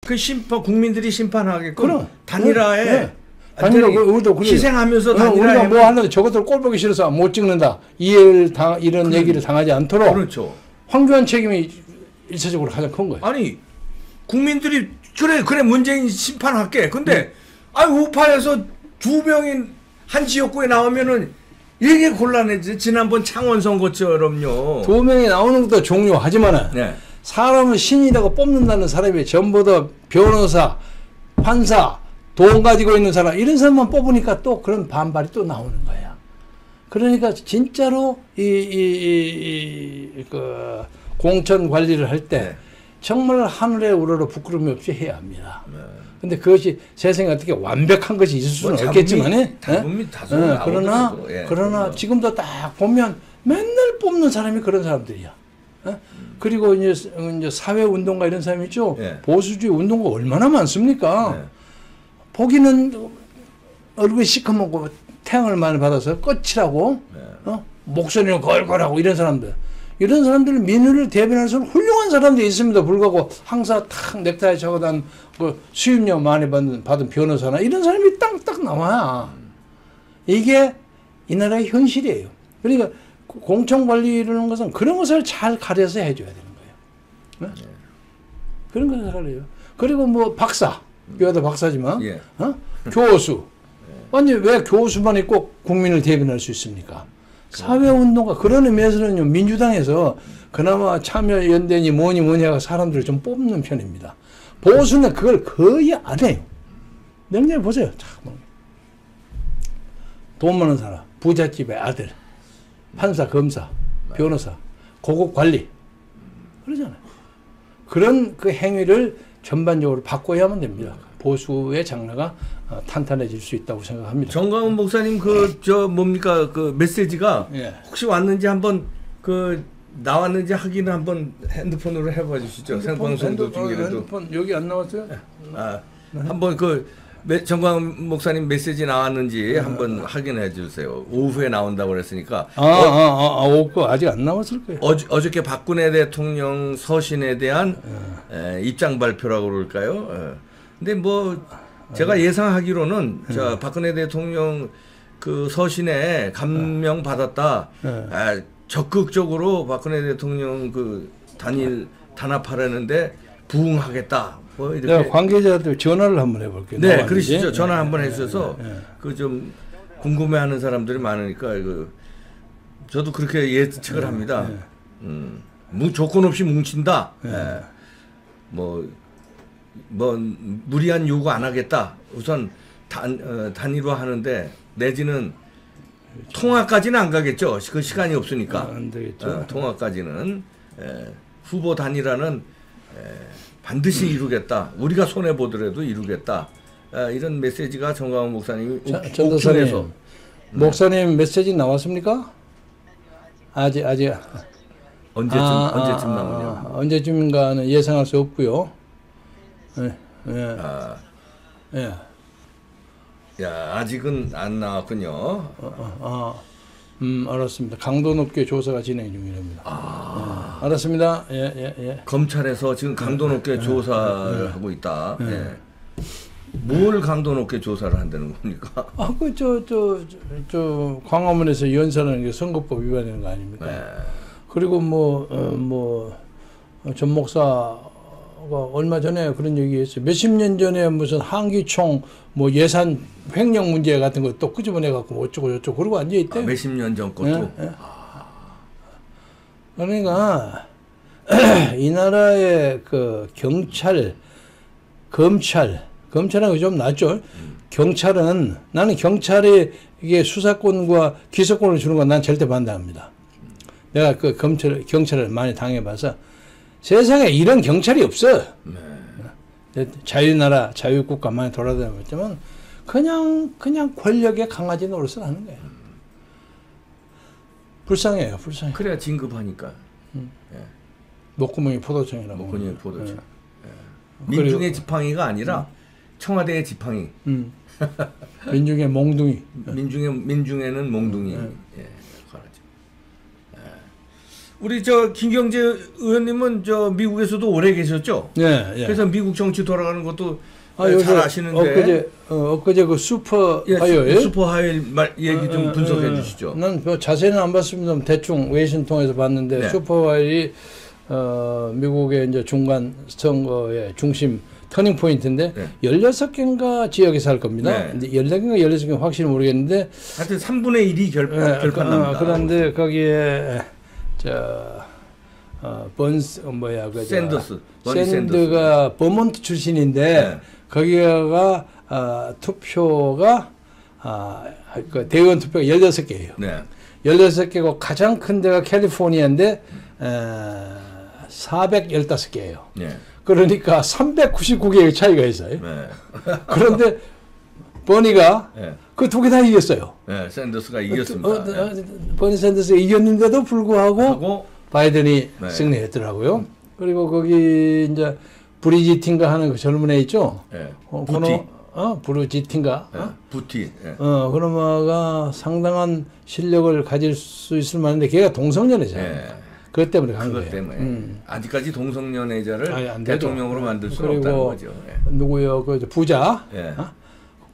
그 심판 국민들이 심판하게끔 그럼 단일화에 네. 단일화 우리도 희생하면서 단일화에 우리가 뭐 하는데 저것들 꼴 보기 싫어서 못 찍는다. 이런 얘기를 당하지 않도록 그렇죠. 황교안 책임이 일차적으로 가장 큰 거예요. 아니 국민들이 그래 문재인 심판할게. 근데 우파에서 2명인 한 지역구에 나오면은 이게 곤란해지. 지난번 창원 선거처럼요. 2명이 나오는 것도 중요하지만은 네. 사람을 신이라고 뽑는다는 사람이 전부 다 변호사, 판사, 돈 가지고 있는 사람 이런 사람만 뽑으니까 또 그런 반발이 또 나오는 거야. 그러니까 진짜로 그 공천 관리를 할 때 네. 정말 하늘에 우러러 부끄러움이 없이 해야 합니다. 근데 그것이 세상에 어떻게 완벽한 것이 있을 수는 없겠지만, 그러나 지금도 딱 보면 맨날 뽑는 사람이 그런 사람들이야. 그리고 이제 사회 운동가 이런 사람이 있죠. 보수주의 운동가 얼마나 많습니까? 보기는 얼굴이 시커멓고 태양을 많이 받아서 끝이라고 목소리는 걸걸하고 이런 사람들. 이런 사람들은 민의를 대변할 수 있는 훌륭한 사람들이 있습니다. 불구하고 항상 탁 넥타이 적어단 그 수입료 많이 받은 변호사나 이런 사람이 딱 나와야 이게 이 나라의 현실이에요. 그러니까 공청관리라는 것은 그런 것을 잘 가려서 해줘야 되는 거예요. 네? 그런 것을 가려요. 그리고 뭐 박사, 교회도 박사지만 교수. 아니 왜 교수만 있고 국민을 대변할 수 있습니까? 사회운동가 그런 의미에서는요 민주당에서 그나마 참여연대니 뭐니가 사람들을 좀 뽑는 편입니다. 보수는 그걸 거의 안 해요. 명절 보세요. 돈 많은 사람, 부잣집의 아들, 판사, 검사, 변호사, 고급 관리 그러잖아요. 그런 그 행위를 전반적으로 바꿔야만 됩니다. 보수의 장르가 탄탄해질 수 있다고 생각합니다. 정광훈 목사님 뭡니까 그 메시지가 혹시 왔는지 한번 나왔는지 확인을 한번 핸드폰으로 해봐 주시죠. 생방송도 중이라도. 핸드폰 여기 안 나왔어요? 한번 정광훈 목사님 메시지 나왔는지 한번 확인해 주세요. 오후에 나온다고 그랬으니까. 아직 안 나왔을 거예요. 어저께 박근혜 대통령 서신에 대한 입장 발표라고 그럴까요? 근데 뭐 제가 예상하기로는 박근혜 대통령 그 서신에 감명 받았다. 적극적으로 박근혜 대통령 그 단합하려는데 부응하겠다. 뭐 이렇게. 내가 관계자들 전화를 한번 해볼게요. 네, 그러시죠. 전화 한번 해주셔서 그 좀 궁금해하는 사람들이 많으니까 저도 그렇게 예측을 합니다. 조건 없이 뭉친다. 뭐 무리한 요구 안 하겠다. 우선 단일화 하는데 내지는 통화까지는 안 가겠죠. 그 시간이 없으니까. 안 되겠죠. 통화까지는 후보 단일화는 반드시 이루겠다. 우리가 손해 보더라도 이루겠다. 이런 메시지가 정광훈 목사님이 옥중에서. 목사님 메시지 나왔습니까? 아직 언제쯤 나오냐? 언제쯤인가는 예상할 수 없고요. 아직은 안 나왔군요. 알았습니다. 강도 높게 조사가 진행 중입니다. 알았습니다. 검찰에서 지금 강도 높게 조사를 하고 있다. 뭘 강도 높게 조사를 한다는 겁니까? 광화문에서 연설하는 게 선거법 위반되는 거 아닙니까? 그리고 전 목사가 얼마 전에 그런 얘기했어요. 몇십 년 전에 무슨 한기총 예산 횡령 문제 같은 거 또 끄집어내 갖고 어쩌고 저쩌고 그러고 앉아 있대요. 몇십 년 전 것도. 그러니까 이 나라의 그 검찰하고 좀 낫죠. 경찰은 나는 경찰이 이게 수사권과 기소권을 주는 건 난 절대 반대합니다. 내가 그 경찰을 많이 당해봐서 세상에 이런 경찰이 없어. 자유나라, 자유국가 많이 돌아다녔지만 그냥 권력의 강아지 노릇을 하는 거예요. 불쌍해요. 그래야 진급하니까. 목구멍이 포도청이라고. 목구멍이 포도청. 민중의 지팡이가 아니라 청와대의 지팡이. 민중의 몽둥이. 민중에는 몽둥이. 우리 저 김경재 의원님은 저 미국에서도 오래 계셨죠? 네. 예. 그래서 미국 정치 돌아가는 것도 잘 아시는데. 엊그제 그 슈퍼 예, 화요일. 슈퍼 화요일 얘기 좀 분석해 주시죠. 난 뭐 자세히는 안 봤습니다. 대충 외신 통해서 봤는데 네. 슈퍼 화요일이 미국의 이제 중간 선거의 중심 터닝 포인트인데 네. 16개인가 지역에서 할 겁니다. 네. 근데 14개인가 16개인가 확실히 모르겠는데 하여튼 3분의 1이 결판납니다. 그런데 거기에 샌드가 버몬트 출신인데 네. 거기가 투표가 그 대의원 투표가 16개예요. 네. 16개고 가장 큰 데가 캘리포니아인데 415개예요. 네. 그러니까 399개의 차이가 있어요. 네. 그런데 버니가 네. 그 두 개 다 이겼어요. 네, 샌더스가 이겼습니다. 버니 샌더스가 이겼는데도 불구하고 바이든이 네. 승리했더라고요. 그리고 거기 이제 브리지틴가 하는 그 젊은 애 있죠. 네. 부티. 브루지틴가. 네. 부티. 네. 그놈아가 상당한 실력을 가질 수 있을 만한데 걔가 동성연애잖아요. 네. 그것 때문에 간 거예요. 그것 때문에. 아직까지 동성연애자를 대통령으로 만들 수 그리고 없다는 거죠. 네. 누구요? 그 부자. 네.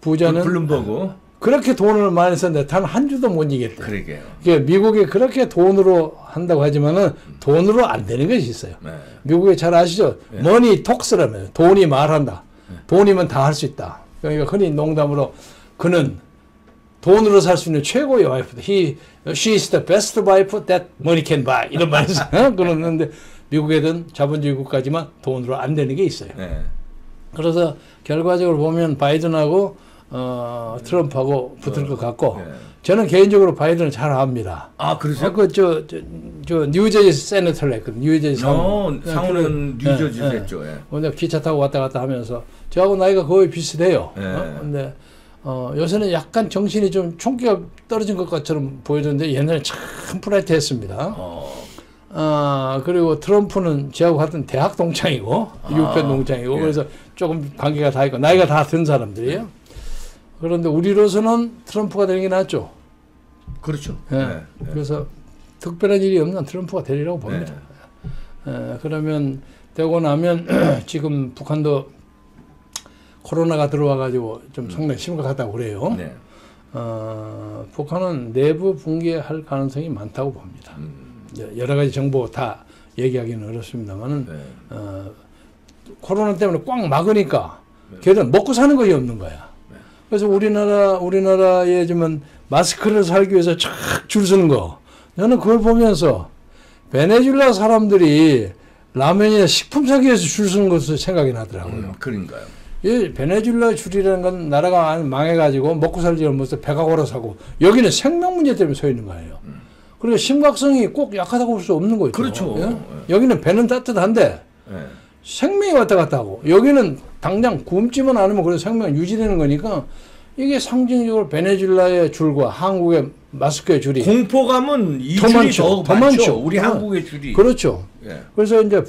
부자는 블룸버그. 그렇게 돈을 많이 썼는데 단 한 주도 못 이겼대. 그러게요. 그러니까 미국이 그렇게 돈으로 한다고 하지만은 돈으로 안 되는 것이 있어요. 네. 미국에 잘 아시죠? 네. 머니 톡스라면 돈이 말한다. 돈이면 다 할 수 있다. 그러니까 흔히 농담으로 그는 돈으로 살 수 있는 최고의 와이프다. She is the best wife that money can buy. 이런 말이 있어요. 그러는데 미국에는 자본주의 국가지만 돈으로 안 되는 게 있어요. 네. 그래서 결과적으로 보면 바이든하고 트럼프하고 붙을 것 같고 저는 개인적으로 바이든을 잘 압니다. 아, 그러세요? 저 뉴저지 세네터를 했거든요. 뉴저지 상원은 뉴저지에서 했죠. 근데 기차 타고 왔다 갔다 하면서 저하고 나이가 거의 비슷해요. 근데 요새는 약간 정신이 좀 총기가 떨어진 것처럼 보이던데 옛날에 참 브라이트했습니다. 그리고 트럼프는 저하고 같은 대학 동창이고 유펜 동창이고 그래서 조금 관계가 다 있고 나이가 다 든 사람들이에요. 그런데 우리로서는 트럼프가 되는 게 낫죠. 그렇죠. 그래서 특별한 일이 없는 트럼프가 되리라고 봅니다. 그러면 되고 나면 지금 북한도 코로나가 들어와가지고 좀 상당히 심각하다고 그래요. 북한은 내부 붕괴할 가능성이 많다고 봅니다. 여러 가지 정보 다 얘기하기는 어렵습니다만은 코로나 때문에 꽉 막으니까 걔들은 먹고 사는 것이 없는 거야. 그래서 우리나라에 지금 마스크를 살기 위해서 쫙 줄 서는 거. 저는 그걸 보면서 베네수엘라 사람들이 라면이나 식품 사기 위해서 줄 서는 것을 생각이 나더라고요. 그런가요? 이 베네수엘라 줄이라는 건 나라가 망해가지고 먹고 살지 못해서 배가 골아서고 여기는 생명 문제 때문에 서 있는 거예요. 그리고 심각성이 꼭 약하다고 볼 수 없는 거죠. 그렇죠. 여기는 배는 따뜻한데 생명이 왔다 갔다 하고 여기는 당장 굶지만 않으면 그래도 생명이 유지되는 거니까 이게 상징적으로 베네수엘라의 줄과 한국의 마스크의 줄이 공포감은 이 줄이 더 많죠. 우리 한국의 줄이. 그렇죠. 그래서 이제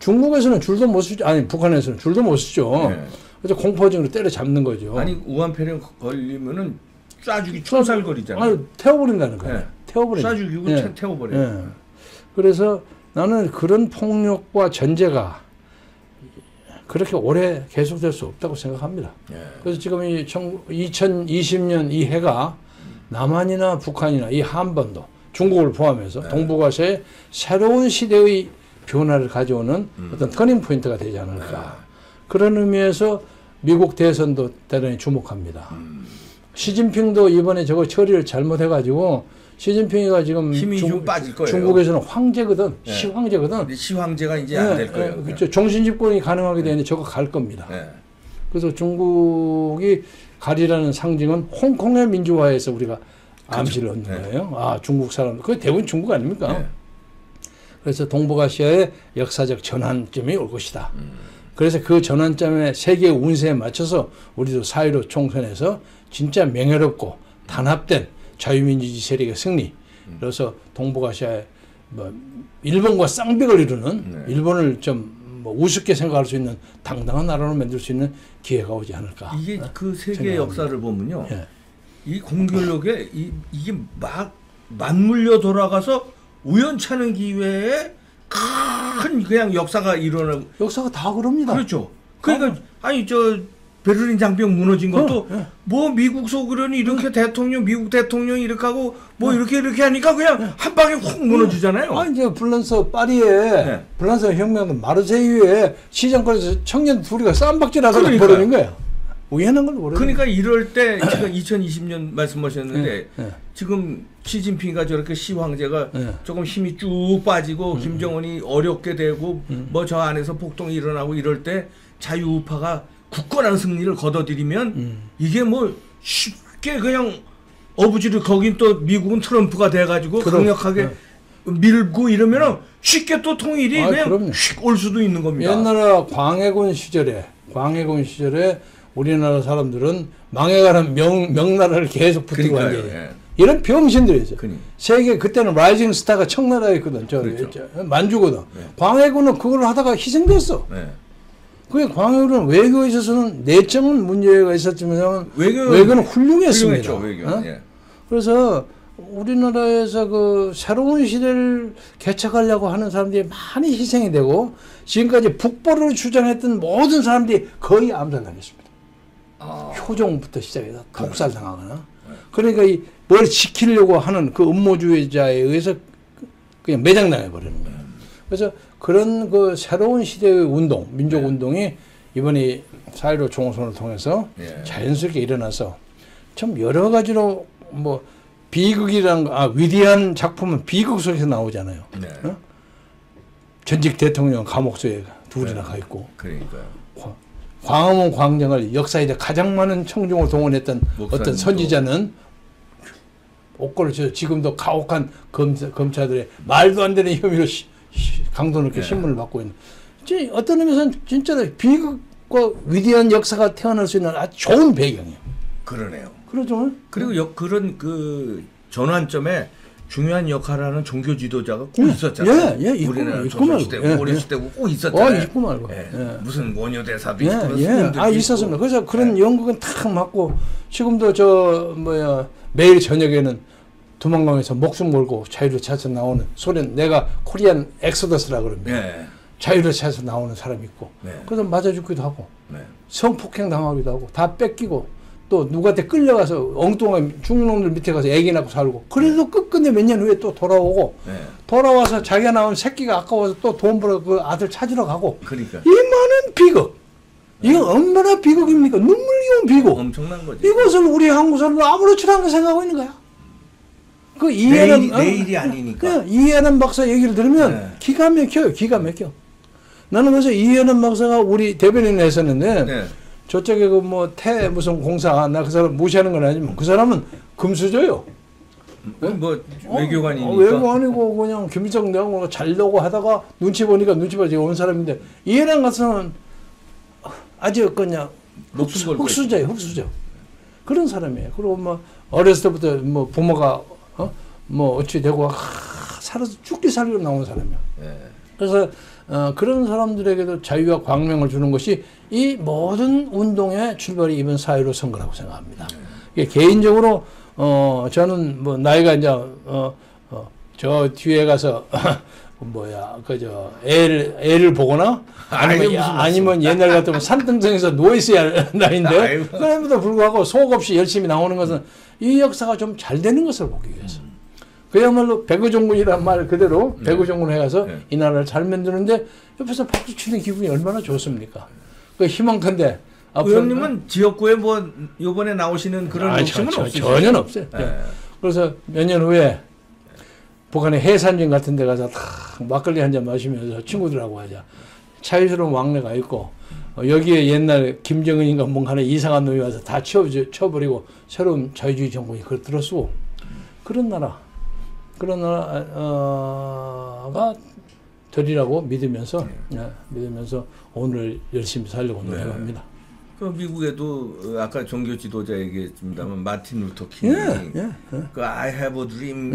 중국에서는 줄도 못 쓰죠. 아니 북한에서는 줄도 못 쓰죠. 그래서 공포증으로 때려잡는 거죠. 아니 우한폐렴 걸리면은 쏴죽이 총살거리잖아요. 아니 태워버린다는 거예요. 태워버린다. 쏴죽이고 태워버려요. 그래서 나는 그런 폭력과 전제가 그렇게 오래 계속될 수 없다고 생각합니다. 그래서 지금 이 2020년 이 해가 남한이나 북한이나 이 한반도, 중국을 포함해서 동북아시아의 새로운 시대의 변화를 가져오는 어떤 터닝 포인트가 되지 않을까. 그런 의미에서 미국 대선도 대단히 주목합니다. 시진핑도 이번에 저거 처리를 잘못해가지고 시진핑이가 지금 힘이 좀 빠질 거예요. 중국에서는 황제거든. 시황제거든. 시황제가 이제 안 될 거예요. 그렇죠. 종신 집권이 가능하게 되는데 저거 갈 겁니다. 그래서 중국이 가리라는 상징은 홍콩의 민주화에서 우리가 암시를 얻는 거예요. 아, 중국 사람. 그게 대부분 중국 아닙니까? 그래서 동북아시아의 역사적 전환점이 올 것이다. 그래서 그 전환점에 세계 운세에 맞춰서 우리도 4.15 총선에서 진짜 명예롭고 단합된 자유민주주의 세력의 승리. 그래서 동북아시아에 뭐 일본과 쌍벽을 이루는 일본을 좀 뭐 우습게 생각할 수 있는 당당한 나라로 만들 수 있는 기회가 오지 않을까. 이게 그 세계 역사를 보면요. 이 공교력에 이게 막 맞물려 돌아가서 우연찮은 기회에 큰 그냥 역사가 일어나고 역사가 다 그럽니다. 그렇죠. 그러니까 아니 저 베를린 장벽 무너진 것도 뭐 미국 소그련이 이렇게 대통령 미국 대통령이 이렇게 하고 뭐 이렇게 하니까 그냥 한 방에 훅 무너지잖아요. 아 이제 프랑스 파리에 프랑스 혁명 마르세유에 시장권에서 청년 둘이가 쌈박질하다가 벌어진 거야. 우연한 걸 모르는. 그러니까 이럴 때 지금 2020년 말씀하셨는데 지금 시진핑이가 저렇게 시 황제가 조금 힘이 쭉 빠지고 김정은이 어렵게 되고 뭐 저 안에서 폭동이 일어나고 이럴 때 자유우파가 굳건한 승리를 거둬들이면 이게 뭐 쉽게 그냥 어부지를 거긴 또 미국은 트럼프가 돼가지고 강력하게 밀고 이러면은 쉽게 또 통일이 그냥 휙 올 수도 있는 겁니다. 옛날에 광해군 시절에 우리나라 사람들은 망해가는 명나라를 계속 붙들고 앉아요. 이런 병신들이죠. 세계 그때는 라이징 스타가 청나라였거든. 그렇죠. 만주거든. 광해군은 그걸 하다가 희생됐어. 그게 광해군은 외교에 있어서는 내적인 문제가 있었지만 외교는 훌륭했습니다. 그래서 우리나라에서 그 새로운 시대를 개척하려고 하는 사람들이 많이 희생이 되고 지금까지 북벌을 주장했던 모든 사람들이 거의 암살당했습니다. 효종부터 시작해서 독살당하거나 그러니까 뭘 지키려고 하는 그 음모주의자에 의해서 그냥 매장당해 버리는 거예요. 그래서 그런 그 새로운 시대의 운동, 민족 운동이 이번에 4.15 총선을 통해서 자연스럽게 일어나서 참 여러 가지로 뭐 비극이란 위대한 작품은 비극 속에서 나오잖아요. 전직 대통령 감옥소에 둘이나 가 있고. 그러니까요. 광화문 광장을 역사에 가장 많은 청중을 동원했던 어떤 선지자는 옥고를 쳐 지금도 가혹한 검사들의 말도 안 되는 혐의로 강도 높게 신문을 받고 있는. 어떤 의미에서는 진짜 비극과 위대한 역사가 태어날 수 있는 아주 좋은 배경이에요. 그러네요. 그러죠. 그리고 그런 그 전환점에 중요한 역할을 하는 종교 지도자가 꼭 있었잖아요. 우리나라 조선시대, 고려시대 꼭 있었잖아요. 있고 말고. 무슨 원효대사도 있고. 있었습니다. 그래서 그런 연극은 탁 맞고 지금도 매일 저녁에는 두만강에서 목숨 걸고 자유를 찾아서 나오는 소련 내가 코리안 엑소더스라 그럽니다. 자유를 찾아서 나오는 사람이 있고 그래서 맞아 죽기도 하고 성폭행 당하기도 하고 다 뺏기고 또 누구한테 끌려가서 엉뚱한 중놈들 밑에 가서 애기 낳고 살고 그래도 끝끝내 몇 년 후에 또 돌아오고 돌아와서 자기가 낳은 새끼가 아까워서 또 돈 벌어 그 아들 찾으러 가고 그러니까. 이 많은 비극 이거 얼마나 비극입니까? 눈물겨운 비극. 엄청난 거지. 이것을 우리 한국 사람들 아무렇지도 않게 생각하고 있는 거야. 그 내일이 아니니까. 이해하는 박사 얘기를 들으면 기가 막혀요. 기가 막혀. 나는 그래서 이해하는 박사가 우리 대변인을 했었는데 저쪽에 그 무슨 공사 나 그 사람 무시하는 건 아니지만 그 사람은 금수저요. 뭐 외교관이니까. 외교관이고 그냥 김일성 내하고 잘 되고 하다가 눈치 보니까 눈치 봐서 온 사람인데 이해랑 같은 아주 그냥 흑수저예요. 흑수저. 그런 사람이에요. 그리고 어렸을 때부터 부모가 어찌 되고 살아서 죽기 살기로 나온 사람이야. 그래서 그런 사람들에게도 자유와 광명을 주는 것이 이 모든 운동의 출발이 이번 4.15 선거라고 생각합니다. 개인적으로 저는 나이가 이제 저 뒤에 가서 애를 보거나 아니면 옛날 같으면 산등성에서 누워 있어야 할 나이인데 그럼에도 불구하고 속 없이 열심히 나오는 것은 이 역사가 좀 잘 되는 것을 보기 위해서. 그야말로 배구종군이란 말 그대로 배구종군 해가서 이 나라를 잘 만드는데 옆에서 박수 치는 기분이 얼마나 좋습니까? 그 희망컨대 의원님은 지역구에 요번에 나오시는 그런 욕심은 없으시죠? 전혀 없어요. 그래서 몇 년 후에 북한의 해산진 같은 데 가서 탁 막걸리 한잔 마시면서 친구들하고 하자. 자유스러운 왕래가 있고 여기에 옛날 김정은인가 뭔가 하는 이상한 놈이 와서 다 쳐버리고 새로운 자유주의 정권이 그걸 들어쓰고 그런 나라가 되리라고 믿으면서 오늘 열심히 살려고 노력합니다. 그 미국에도 아까 종교 지도자 얘기했습니다만 마틴 루터 킹이 그 I have a dream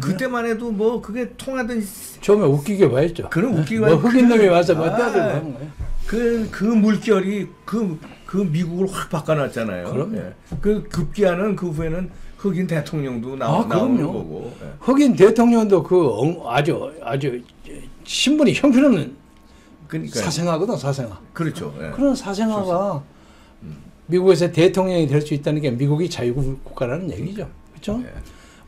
그때만 해도 그게 통하던 처음에 웃기게 봐했죠. 그런 웃기게 흑인 놈이 와서 떼들 하는 거예요. 그 물결이 그 미국을 확 바꿔놨잖아요. 그럼요. 그 급기야는 그 후에는 흑인 대통령도 나오는 거고. 예. 흑인 대통령도 아주 신분이 형편없는 사생아거든, 사생아. 그렇죠. 예. 그런 사생아가 미국에서 대통령이 될 수 있다는 게 미국이 자유국가라는 얘기죠. 그렇죠? 예.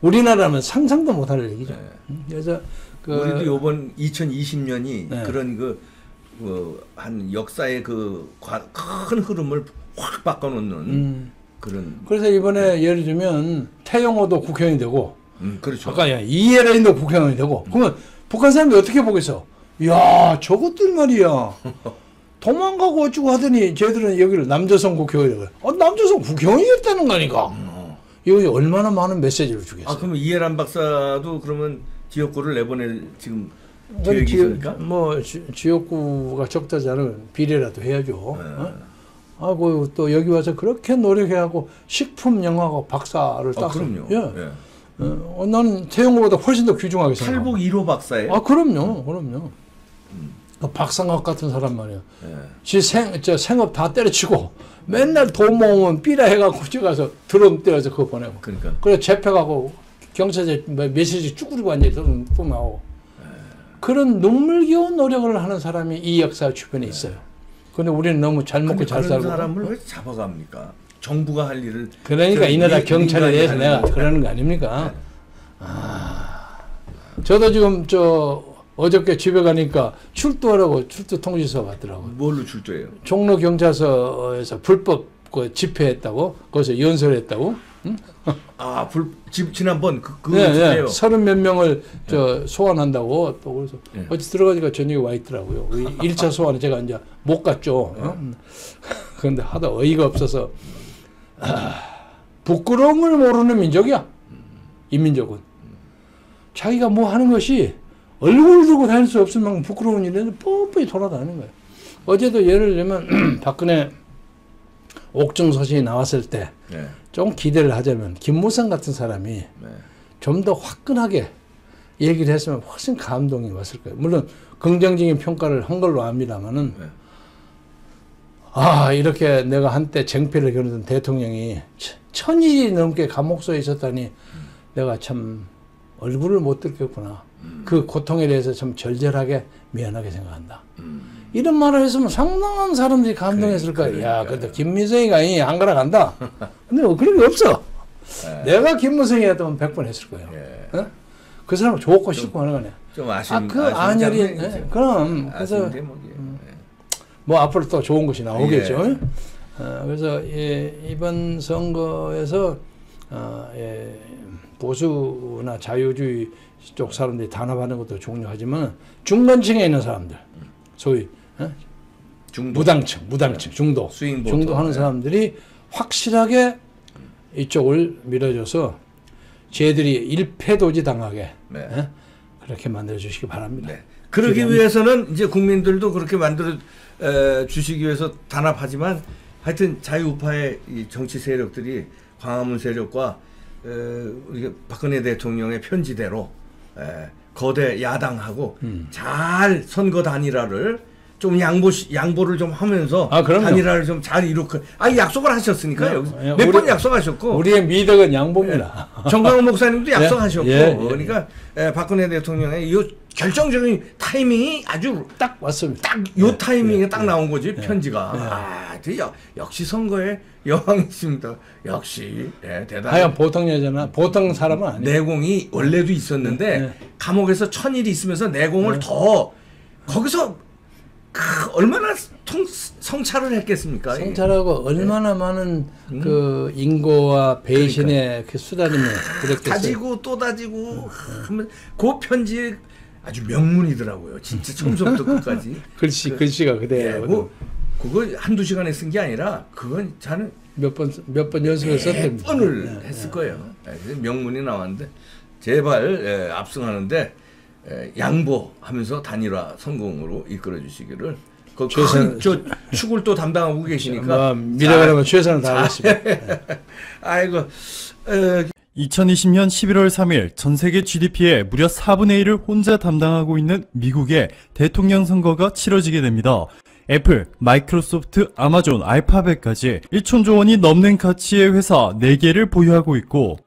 우리나라는 상상도 못할 얘기죠. 예. 그래서 우리도 이번 2020년이 그런 한 역사의 큰 흐름을 확 바꿔놓는 그런. 그래서 이번에 예를 들면 태영호도 국회의원이 되고, 그렇죠. 아까 이해란도 국회의원이 되고, 그러면 북한 사람들이 어떻게 보겠어? 야, 저것들 말이야. 도망가고 어쩌고 하더니 쟤들은 여기를 남조선 국회의원이라고. 남조선 국회의원이었다는 거니까. 이거 얼마나 많은 메시지를 주겠어요. 그럼 이해란 박사도 그러면 지역구를 내보낼 지금 계획이 있습니까? 뭐 지역구가 적다지 않으면 비례라도 해야죠. 아이고 또 여기 와서 그렇게 노력해하고 식품 영화과 박사를 땄어요. 그럼요. 예. 나는 태영호보다 훨씬 더 귀중하게 생각합니다. 탈북 1호 박사예요? 그럼요. 박상학 같은 사람 말이야. 지 생업 다 때려치고 맨날 돈 모으면 삐라 해갖고 가서 드럼 때려서 그거 보내고. 그러니까. 그래 잡혀가고 경찰에 메시지 쭉 그리고 앉아 또 나오고. 그런 눈물겨운 노력을 하는 사람이 이 역사 주변에 있어요. 근데 우리는 너무 잘 먹고 잘 살고. 그런 사람을 왜 잡아갑니까? 정부가 할 일을. 그러니까 이 나라 경찰에 대해서 내가 그러는 거 아닙니까? 저도 지금 어저께 집에 가니까 출두하라고 출두 통지서 왔더라고요. 뭘로 출두해요? 종로 경찰서에서 불법 집회했다고, 거기서 연설했다고. 응? 지난번 네, 30몇 명을 소환한다고 또 그래서 어제 들어가니까 저녁에 와 있더라고요. 1차 소환에 제가 이제 못 갔죠. 그런데 하다 어이가 없어서 부끄러움을 모르는 민족이야. 이 민족은 자기가 뭐 하는 것이 얼굴 들고 다닐 수 없을 만큼 부끄러운 일인데 뻔뻔히 돌아다니는 거예요. 어제도 예를 들면 박근혜 옥중서신이 나왔을 때 좀 기대를 하자면 김무성 같은 사람이 좀 더 화끈하게 얘기를 했으면 훨씬 감동이 왔을 거예요. 물론 긍정적인 평가를 한 걸로 압니다만은 이렇게 내가 한때 쟁패를 겨루던 대통령이 1000일이 넘게 감옥소에 있었다니 내가 참 얼굴을 못 들겠구나. 그 고통에 대해서 참 절절하게 미안하게 생각한다. 이런 말을 했으면 상당한 사람들이 감동했을 거야. 야, 근데 김무성이가 한가락 간다. 근데 그런 게 없어. 내가 김무성이었다면 100번 했을 거예요. 그 사람 좋고 싶고 하는 거네. 좀 아쉬운 안열이 그럼 그래서 뭐 앞으로 또 좋은 것이 나오겠죠. 그래서 이번 선거에서 보수나 자유주의 쪽 사람들이 단합하는 것도 중요하지만 중간층에 있는 사람들, 소위 무당층, 중도 하는 사람들이 확실하게 이쪽을 밀어줘서 쟤들이 일패도지 당하게 그렇게 만들어 주시기 바랍니다. 그러기 위해서는 이제 국민들도 그렇게 만들어 주시기 위해서 단합하지만 하여튼 자유우파의 이 정치 세력들이 광화문 세력과 우리 박근혜 대통령의 편지대로 거대 야당하고 잘 선거 단일화를 좀 양보를 좀 하면서 단일화를 좀 잘 이루고 약속을 하셨으니까요. 몇 번 약속하셨고 우리의 미덕은 양보입니다. 정강훈 목사님도 약속하셨고 그러니까 박근혜 대통령의 이 결정적인 타이밍이 아주 딱 왔습니다. 딱 요 타이밍에 딱 나온 거지 편지가. 역시 선거에 여왕이십니다. 역시 대단히. 하여간 보통 여자나 보통 사람은 아니에요. 내공이 원래도 있었는데 감옥에서 1000일이 있으면서 내공을 더 거기서 얼마나 성찰을 했겠습니까? 성찰하고 얼마나 많은 그 인고와 배신의 그 수단이면 그랬겠어요. 다지고 또 다지고 하면 그 편지 아주 명문이더라고요. 진짜 처음부터 끝까지. 글씨가 그대로. 그거 한두 시간에 쓴 게 아니라 그건 저는 몇 번 연습을 썼답니다. 번을 했을 거예요. 명문이 나왔는데 제발 압승하는데 양보하면서 단일화 성공으로 이끌어 주시기를. 저 축을 또 담당하고 계시니까 미래가라면 최선을 다하겠습니다. 아이고. 2020년 11월 3일 전 세계 GDP의 무려 4분의 1을 혼자 담당하고 있는 미국의 대통령 선거가 치러지게 됩니다. 애플, 마이크로소프트, 아마존, 알파벳까지 1천조 원이 넘는 가치의 회사 4개를 보유하고 있고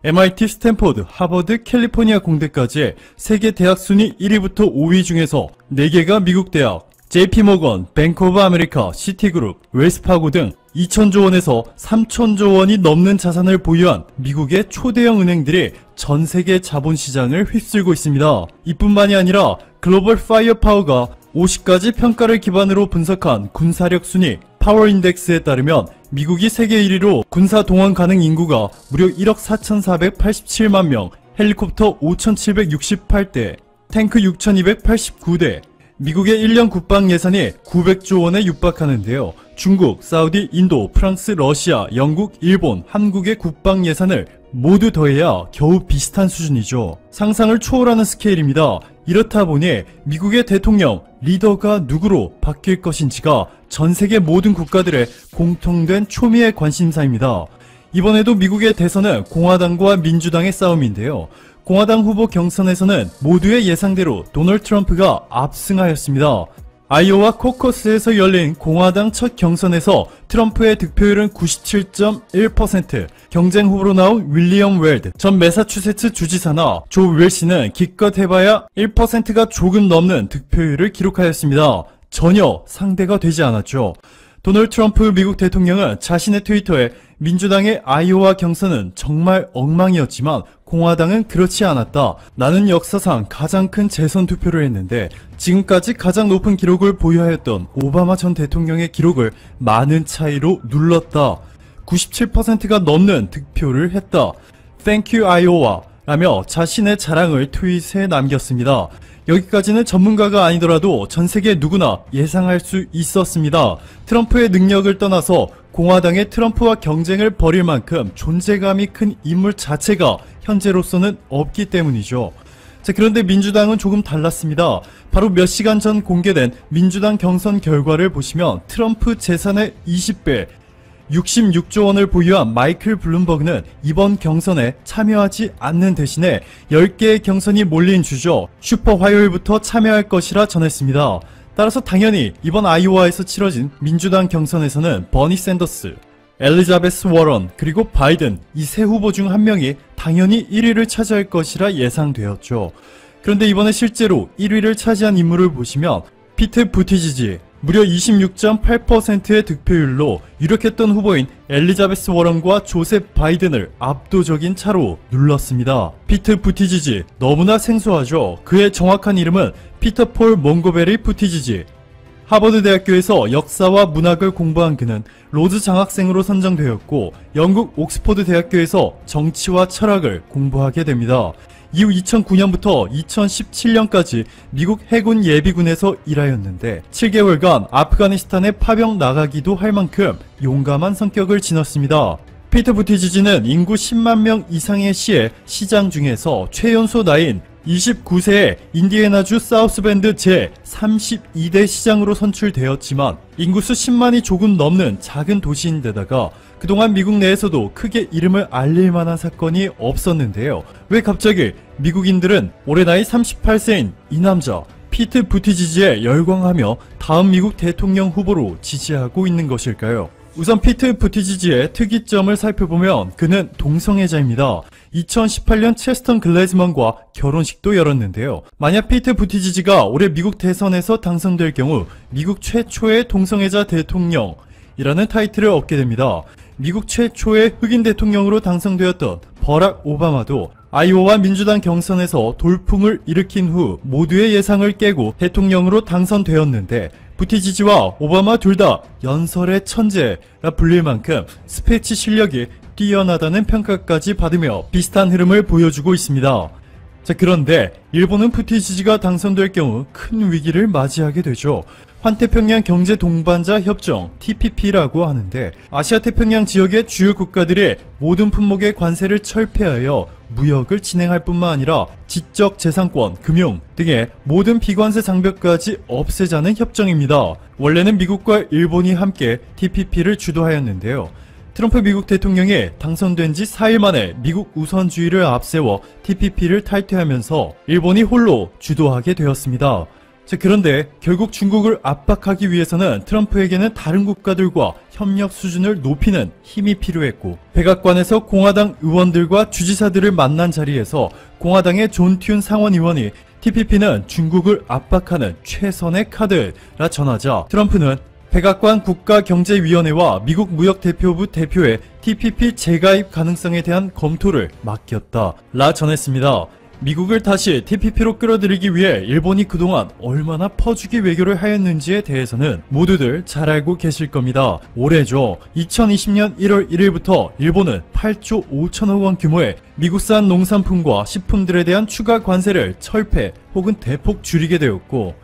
MIT, 스탠포드, 하버드, 캘리포니아 공대까지 세계 대학 순위 1위부터 5위 중에서 4개가 미국 대학, JP모건, 뱅크 오브 아메리카, 시티그룹, 웰스파고 등 2천조 원에서 3천조 원이 넘는 자산을 보유한 미국의 초대형 은행들이 전 세계 자본시장을 휩쓸고 있습니다. 이뿐만이 아니라 글로벌 파이어파워가 50가지 평가를 기반으로 분석한 군사력 순위 파워인덱스에 따르면 미국이 세계 1위로 군사 동원 가능 인구가 무려 1억 4,487만 명, 헬리콥터 5,768대, 탱크 6,289대, 미국의 1년 국방 예산이 900조 원에 육박하는데요. 중국, 사우디, 인도, 프랑스, 러시아, 영국, 일본, 한국의 국방 예산을 모두 더해야 겨우 비슷한 수준이죠. 상상을 초월하는 스케일입니다. 이렇다 보니 미국의 대통령, 리더가 누구로 바뀔 것인지가 전 세계 모든 국가들의 공통된 초미의 관심사입니다. 이번에도 미국의 대선은 공화당과 민주당의 싸움인데요. 공화당 후보 경선에서는 모두의 예상대로 도널드 트럼프가 압승하였습니다. 아이오와 코커스에서 열린 공화당 첫 경선에서 트럼프의 득표율은 97.1%, 경쟁 후보로 나온 윌리엄 웰드 전 매사추세츠 주지사나 조 윌시는 기껏 해봐야 1%가 조금 넘는 득표율을 기록하였습니다. 전혀 상대가 되지 않았죠. 도널드 트럼프 미국 대통령은 자신의 트위터에 민주당의 아이오와 경선은 정말 엉망이었지만 공화당은 그렇지 않았다. 나는 역사상 가장 큰 재선 투표를 했는데 지금까지 가장 높은 기록을 보유하였던 오바마 전 대통령의 기록을 많은 차이로 눌렀다. 97%가 넘는 득표를 했다. Thank you 아이오와 라며 자신의 자랑을 트윗에 남겼습니다. 여기까지는 전문가가 아니더라도 전 세계 누구나 예상할 수 있었습니다. 트럼프의 능력을 떠나서 공화당의 트럼프와 경쟁을 벌일 만큼 존재감이 큰 인물 자체가 현재로서는 없기 때문이죠. 자, 그런데 민주당은 조금 달랐습니다. 바로 몇 시간 전 공개된 민주당 경선 결과를 보시면 트럼프 재산의 20배, 66조 원을 보유한 마이클 블룸버그는 이번 경선에 참여하지 않는 대신에 10개의 경선이 몰린 주죠. 슈퍼 화요일부터 참여할 것이라 전했습니다. 따라서 당연히 이번 아이오와에서 치러진 민주당 경선에서는 버니 샌더스, 엘리자베스 워런, 그리고 바이든 이 세 후보 중 한 명이 당연히 1위를 차지할 것이라 예상되었죠. 그런데 이번에 실제로 1위를 차지한 인물을 보시면 피트 부티지지, 무려 26.8%의 득표율로 유력했던 후보인 엘리자베스 워런과 조셉 바이든을 압도적인 차로 눌렀습니다. 피트 부티지지, 너무나 생소하죠. 그의 정확한 이름은 피터 폴 몽고베리 부티지지. 하버드 대학교에서 역사와 문학을 공부한 그는 로즈 장학생으로 선정되었고 영국 옥스퍼드 대학교에서 정치와 철학을 공부하게 됩니다. 이후 2009년부터 2017년까지 미국 해군 예비군에서 일하였는데 7개월간 아프가니스탄에 파병 나가기도 할 만큼 용감한 성격을 지녔습니다. 피터 부티지지는 인구 10만 명 이상의 시의 시장 중에서 최연소 나이인 29세에 인디애나주 사우스밴드 제32대 시장으로 선출되었지만 인구수 10만이 조금 넘는 작은 도시인데다가 그동안 미국 내에서도 크게 이름을 알릴 만한 사건이 없었는데요. 왜 갑자기 미국인들은 올해 나이 38세인 이 남자 피트 부티지지에 열광하며 다음 미국 대통령 후보로 지지하고 있는 것일까요? 우선 피트 부티지지의 특이점을 살펴보면 그는 동성애자입니다. 2018년 체스턴 글래즈먼과 결혼식도 열었는데요. 만약 피트 부티지지가 올해 미국 대선에서 당선될 경우 미국 최초의 동성애자 대통령이라는 타이틀을 얻게 됩니다. 미국 최초의 흑인 대통령으로 당선되었던 버락 오바마도 아이오와 민주당 경선에서 돌풍을 일으킨 후 모두의 예상을 깨고 대통령으로 당선되었는데 부티지지와 오바마 둘 다 연설의 천재라 불릴 만큼 스피치 실력이 뛰어나다는 평가까지 받으며 비슷한 흐름을 보여주고 있습니다. 자, 그런데 일본은 부티지지가 당선될 경우 큰 위기를 맞이하게 되죠. 환태평양 경제 동반자 협정 TPP라고 하는데 아시아 태평양 지역의 주요 국가들의 모든 품목의 관세를 철폐하여 무역을 진행할 뿐만 아니라 지적 재산권, 금융 등의 모든 비관세 장벽까지 없애자는 협정입니다. 원래는 미국과 일본이 함께 TPP를 주도하였는데요. 트럼프 미국 대통령이 당선된 지 4일 만에 미국 우선주의를 앞세워 TPP를 탈퇴하면서 일본이 홀로 주도하게 되었습니다. 자, 그런데 결국 중국을 압박하기 위해서는 트럼프에게는 다른 국가들과 협력 수준을 높이는 힘이 필요했고, 백악관에서 공화당 의원들과 주지사들을 만난 자리에서 공화당의 존 튠 상원 의원이 TPP는 중국을 압박하는 최선의 카드라 전하자 트럼프는 백악관 국가경제위원회와 미국 무역대표부 대표의 TPP 재가입 가능성에 대한 검토를 맡겼다라 전했습니다. 미국을 다시 TPP로 끌어들이기 위해 일본이 그동안 얼마나 퍼주기 외교를 하였는지에 대해서는 모두들 잘 알고 계실 겁니다. 올해죠. 2020년 1월 1일부터 일본은 8조 5천억 원 규모의 미국산 농산품과 식품들에 대한 추가 관세를 철폐 혹은 대폭 줄이게 되었고,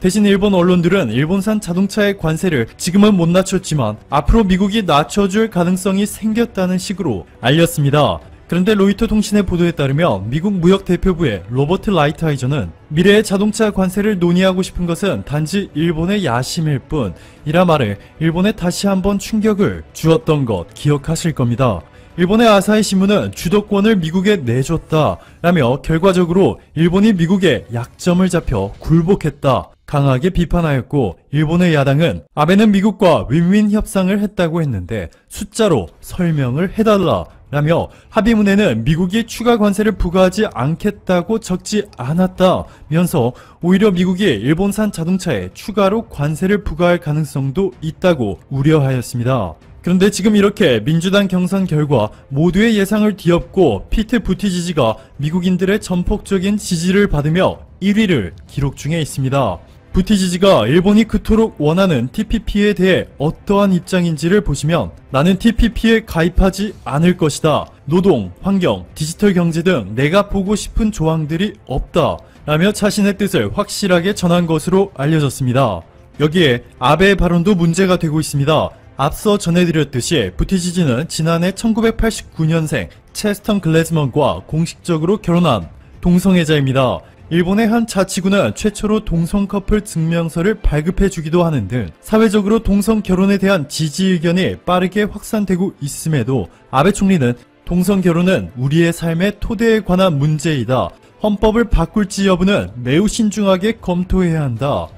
대신 일본 언론들은 일본산 자동차의 관세를 지금은 못 낮췄지만 앞으로 미국이 낮춰줄 가능성이 생겼다는 식으로 알렸습니다. 그런데 로이터 통신의 보도에 따르면 미국 무역대표부의 로버트 라이트하이저는 미래의 자동차 관세를 논의하고 싶은 것은 단지 일본의 야심일 뿐이라 말해 일본에 다시 한번 충격을 주었던 것 기억하실 겁니다. 일본의 아사히 신문은 주도권을 미국에 내줬다라며 결과적으로 일본이 미국의 약점을 잡혀 굴복했다 강하게 비판하였고, 일본의 야당은 아베는 미국과 윈윈 협상을 했다고 했는데 숫자로 설명을 해달라 라며 합의문에는 미국이 추가 관세를 부과하지 않겠다고 적지 않았다면서 오히려 미국이 일본산 자동차에 추가로 관세를 부과할 가능성도 있다고 우려하였습니다. 그런데 지금 이렇게 민주당 경선 결과 모두의 예상을 뒤엎고 피트 부티지지가 미국인들의 전폭적인 지지를 받으며 1위를 기록 중에 있습니다. 부티지지가 일본이 그토록 원하는 TPP에 대해 어떠한 입장인지를 보시면 나는 TPP에 가입하지 않을 것이다. 노동, 환경, 디지털 경제 등 내가 보고 싶은 조항들이 없다. 라며 자신의 뜻을 확실하게 전한 것으로 알려졌습니다. 여기에 아베의 발언도 문제가 되고 있습니다. 앞서 전해드렸듯이 부티지지는 지난해 1989년생 체스턴 글래즈먼과 공식적으로 결혼한 동성애자입니다. 일본의 한 자치구는 최초로 동성 커플 증명서를 발급해주기도 하는 등 사회적으로 동성 결혼에 대한 지지 의견이 빠르게 확산되고 있음에도 아베 총리는 동성 결혼은 우리의 삶의 토대에 관한 문제이다. 헌법을 바꿀지 여부는 매우 신중하게 검토해야 한다.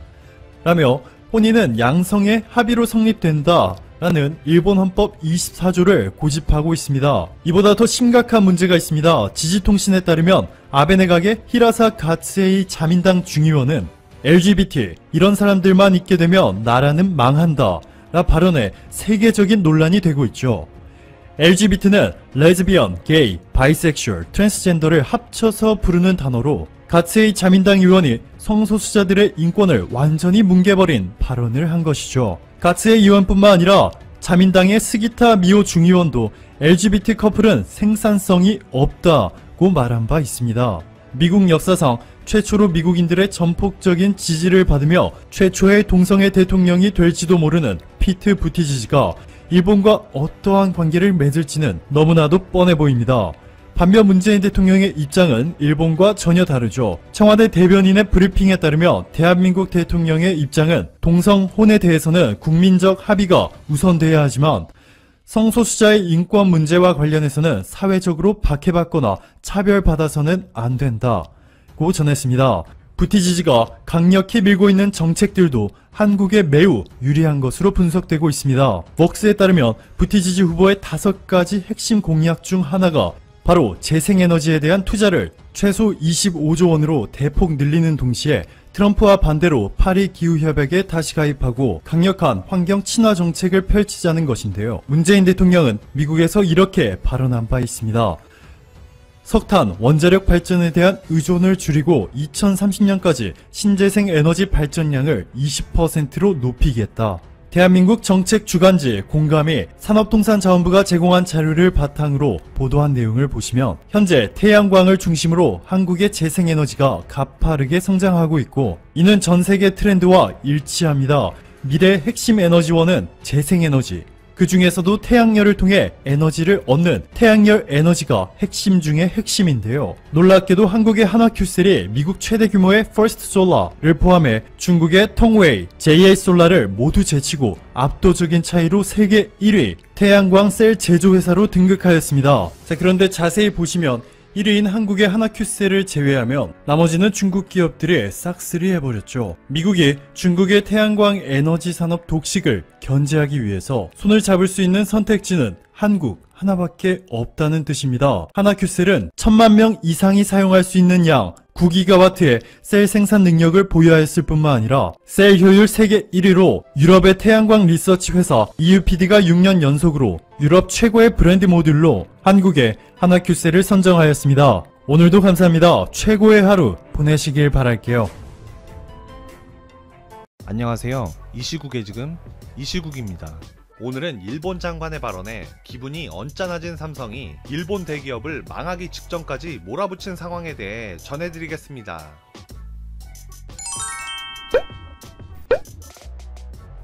라며 혼인은 양성의 합의로 성립된다. 라는 일본 헌법 24조를 고집하고 있습니다. 이보다 더 심각한 문제가 있습니다. 지지통신에 따르면 아베 내각의 히라사 가츠에이 자민당 중의원은 LGBT 이런 사람들만 있게 되면 나라는 망한다 라 발언에 세계적인 논란이 되고 있죠. LGBT는 레즈비언, 게이, 바이섹슈얼, 트랜스젠더를 합쳐서 부르는 단어로 가츠에이 자민당 의원이 성소수자들의 인권을 완전히 뭉개버린 발언을 한 것이죠. 가츠에이 의원뿐만 아니라 자민당의 스기타 미오 중의원도 LGBT 커플은 생산성이 없다고 말한 바 있습니다. 미국 역사상 최초로 미국인들의 전폭적인 지지를 받으며 최초의 동성애 대통령이 될지도 모르는 피트 부티지지가 일본과 어떠한 관계를 맺을지는 너무나도 뻔해 보입니다. 반면 문재인 대통령의 입장은 일본과 전혀 다르죠. 청와대 대변인의 브리핑에 따르면 대한민국 대통령의 입장은 동성혼에 대해서는 국민적 합의가 우선돼야 하지만 성소수자의 인권 문제와 관련해서는 사회적으로 박해받거나 차별받아서는 안 된다고 전했습니다. 부티지지가 강력히 밀고 있는 정책들도 한국에 매우 유리한 것으로 분석되고 있습니다. 웍스에 따르면 부티지지 후보의 5가지 핵심 공약 중 하나가 바로 재생에너지에 대한 투자를 최소 25조 원으로 대폭 늘리는 동시에 트럼프와 반대로 파리 기후협약에 다시 가입하고 강력한 환경 친화 정책을 펼치자는 것인데요. 문재인 대통령은 미국에서 이렇게 발언한 바 있습니다. 석탄, 원자력 발전에 대한 의존을 줄이고 2030년까지 신재생 에너지 발전량을 20%로 높이겠다. 대한민국 정책 주간지 공감이 산업통상자원부가 제공한 자료를 바탕으로 보도한 내용을 보시면 현재 태양광을 중심으로 한국의 재생에너지가 가파르게 성장하고 있고 이는 전 세계 트렌드와 일치합니다. 미래 핵심 에너지원은 재생에너지, 그 중에서도 태양열을 통해 에너지를 얻는 태양열 에너지가 핵심 중의 핵심인데요. 놀랍게도 한국의 한화큐셀이 미국 최대 규모의 퍼스트 솔라를 포함해 중국의 텅웨이, JA솔라를 모두 제치고 압도적인 차이로 세계 1위 태양광 셀 제조회사로 등극하였습니다. 자, 그런데 자세히 보시면 1위인 한국의 하나큐셀을 제외하면 나머지는 중국 기업들이 싹쓸이 해버렸죠. 미국이 중국의 태양광 에너지 산업 독식을 견제하기 위해서 손을 잡을 수 있는 선택지는 한국 하나밖에 없다는 뜻입니다. 하나큐셀은 1000만 명 이상이 사용할 수 있는 양 9기가와트의 셀 생산 능력을 보유하였을 뿐만 아니라 셀 효율 세계 1위로 유럽의 태양광 리서치 회사 EUPD가 6년 연속으로 유럽 최고의 브랜드 모듈로 한국의 하나큐셀을 선정하였습니다. 오늘도 감사합니다. 최고의 하루 보내시길 바랄게요. 안녕하세요. 이 시국에 지금 이시국입니다. 오늘은 일본 장관의 발언에 기분이 언짢아진 삼성이 일본 대기업을 망하기 직전까지 몰아붙인 상황에 대해 전해드리겠습니다.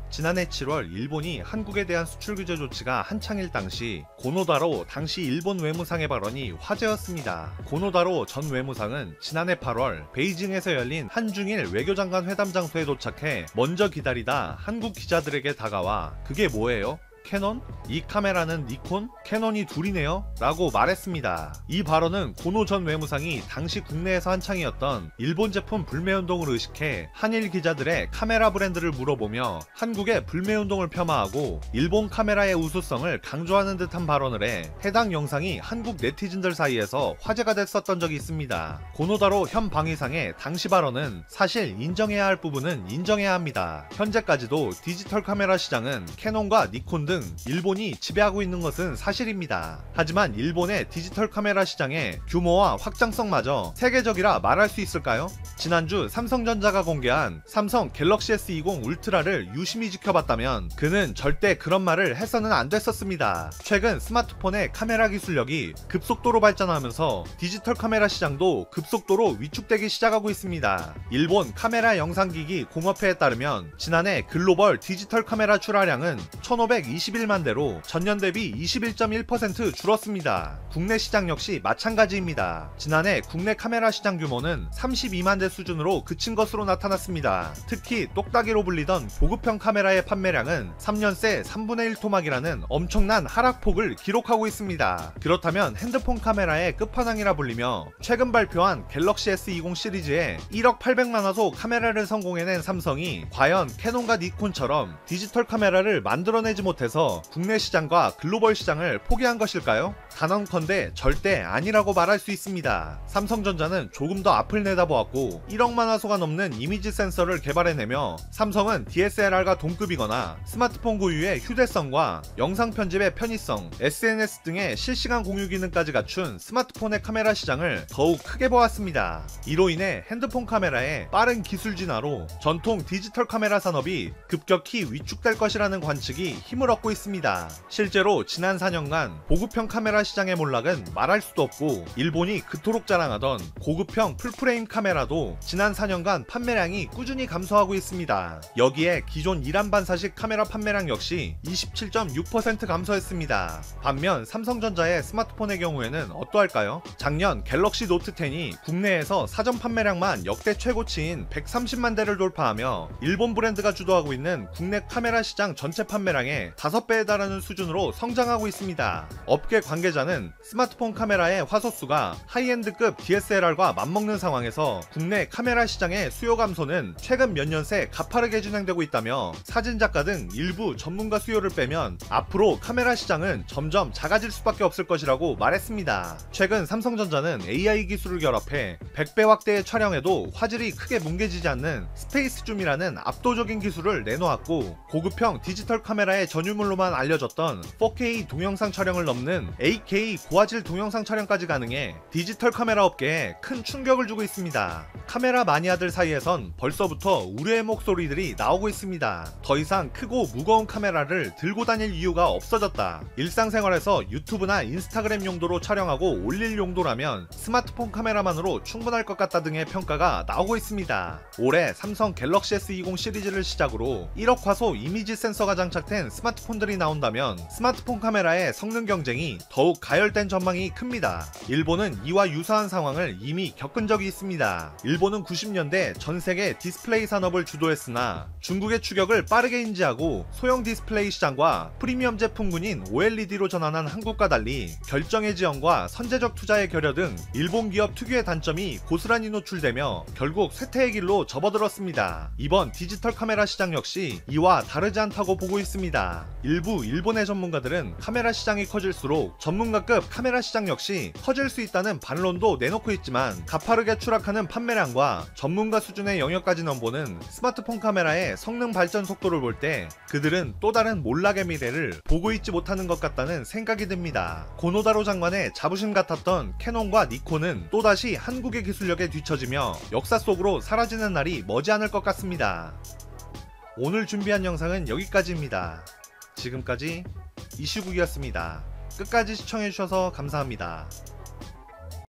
지난해 7월 일본이 한국에 대한 수출 규제 조치가 한창일 당시 고노다로 당시 일본 외무상의 발언이 화제였습니다. 고노다로 전 외무상은 지난해 8월 베이징에서 열린 한중일 외교장관 회담 장소에 도착해 먼저 기다리다 한국 기자들에게 다가와 "그게 뭐예요? 캐논? 이 카메라는 니콘? 캐논이 둘이네요? 라고 말했습니다. 이 발언은 고노 전 외무상이 당시 국내에서 한창이었던 일본 제품 불매운동을 의식해 한일 기자들의 카메라 브랜드를 물어보며 한국의 불매운동을 폄하하고 일본 카메라의 우수성을 강조하는 듯한 발언을 해 해당 영상이 한국 네티즌들 사이에서 화제가 됐었던 적이 있습니다. 고노다로 현 방위상의 당시 발언은 사실 인정해야 할 부분은 인정해야 합니다. 현재까지도 디지털 카메라 시장은 캐논과 니콘 등 일본이 지배하고 있는 것은 사실입니다. 하지만 일본의 디지털 카메라 시장의 규모와 확장성마저 세계적이라 말할 수 있을까요? 지난주 삼성전자가 공개한 삼성 갤럭시 S20 울트라를 유심히 지켜봤다면 그는 절대 그런 말을 해서는 안 됐었습니다. 최근 스마트폰의 카메라 기술력이 급속도로 발전하면서 디지털 카메라 시장도 급속도로 위축되기 시작하고 있습니다. 일본 카메라 영상기기 공업회에 따르면 지난해 글로벌 디지털 카메라 출하량은 1521만 대로 전년 대비 21.1% 줄었습니다. 국내 시장 역시 마찬가지입니다. 지난해 국내 카메라 시장 규모는 32만 대 수준으로 그친 것으로 나타났습니다. 특히 똑딱이로 불리던 보급형 카메라의 판매량은 3년 새 3분의 1 토막이라는 엄청난 하락폭을 기록하고 있습니다. 그렇다면 핸드폰 카메라의 끝판왕이라 불리며 최근 발표한 갤럭시 S20 시리즈에 1억 800만 화소 카메라를 성공해낸 삼성이 과연 캐논과 니콘처럼 디지털 카메라를 만들어내지 못해서 국내 시장과 글로벌 시장을 포기한 것일까요? 단언컨대 절대 아니라고 말할 수 있습니다. 삼성전자는 조금 더 앞을 내다보았고 1억만 화소가 넘는 이미지 센서를 개발해내며 삼성은 DSLR과 동급이거나 스마트폰 고유의 휴대성과 영상 편집의 편의성, SNS 등의 실시간 공유 기능까지 갖춘 스마트폰의 카메라 시장을 더욱 크게 보았습니다. 이로 인해 핸드폰 카메라의 빠른 기술 진화로 전통 디지털 카메라 산업이 급격히 위축될 것이라는 관측이 힘을 얻고 있습니다. 실제로 지난 4년간 보급형 카메라 시장의 몰락은 말할 수도 없고 일본이 그토록 자랑하던 고급형 풀프레임 카메라도 지난 4년간 판매량이 꾸준히 감소하고 있습니다. 여기에 기존 이란 반사식 카메라 판매량 역시 27.6% 감소했습니다. 반면 삼성전자의 스마트폰의 경우에는 어떠할까요? 작년 갤럭시 노트 10이 국내에서 사전 판매량만 역대 최고치인 130만 대를 돌파하며 일본 브랜드가 주도하고 있는 국내 카메라 시장 전체 판매량의 5배에 달하는 수준으로 성장하고 있습니다. 업계 관계자는 스마트폰 카메라의 화소수가 하이엔드급 DSLR과 맞먹는 상황에서 국내 카메라 시장의 수요 감소는 최근 몇 년 새 가파르게 진행되고 있다며 사진작가 등 일부 전문가 수요를 빼면 앞으로 카메라 시장은 점점 작아질 수밖에 없을 것이라고 말했습니다. 최근 삼성전자는 AI 기술을 결합해 100배 확대의 촬영에도 화질이 크게 뭉개지지 않는 스페이스 줌이라는 압도적인 기술을 내놓았고 고급형 디지털 카메라의 전유물로만 알려졌던 4K 동영상 촬영을 넘는 8K 고화질 동영상 촬영까지 가능해 디지털 카메라 업계에 큰 충격을 주고 있습니다. 카메라 마니아들 사이에선 벌써부터 우려의 목소리들이 나오고 있습니다. 더 이상 크고 무거운 카메라를 들고 다닐 이유가 없어졌다. 일상생활에서 유튜브나 인스타그램 용도로 촬영하고 올릴 용도라면 스마트폰 카메라만으로 충분할 것 같다 등의 평가가 나오고 있습니다. 올해 삼성 갤럭시 S20 시리즈를 시작으로 1억 화소 이미지 센서가 장착된 스마트폰 스마트폰들이 나온다면 스마트폰 카메라의 성능 경쟁이 더욱 가열된 전망이 큽니다. 일본은 이와 유사한 상황을 이미 겪은 적이 있습니다. 일본은 90년대 전 세계 디스플레이 산업을 주도했으나 중국의 추격을 빠르게 인지하고 소형 디스플레이 시장과 프리미엄 제품군인 OLED로 전환한 한국과 달리 결정의 지형과 선제적 투자의 결여 등 일본 기업 특유의 단점이 고스란히 노출되며 결국 쇠퇴의 길로 접어들었습니다. 이번 디지털 카메라 시장 역시 이와 다르지 않다고 보고 있습니다. 일부 일본의 전문가들은 카메라 시장이 커질수록 전문가급 카메라 시장 역시 커질 수 있다는 반론도 내놓고 있지만 가파르게 추락하는 판매량과 전문가 수준의 영역까지 넘보는 스마트폰 카메라의 성능 발전 속도를 볼 때 그들은 또 다른 몰락의 미래를 보고 있지 못하는 것 같다는 생각이 듭니다. 고노다로 장관의 자부심 같았던 캐논과 니콘은 또다시 한국의 기술력에 뒤처지며 역사 속으로 사라지는 날이 머지않을 것 같습니다. 오늘 준비한 영상은 여기까지입니다. 지금까지 이슈국이었습니다. 끝까지 시청해주셔서 감사합니다.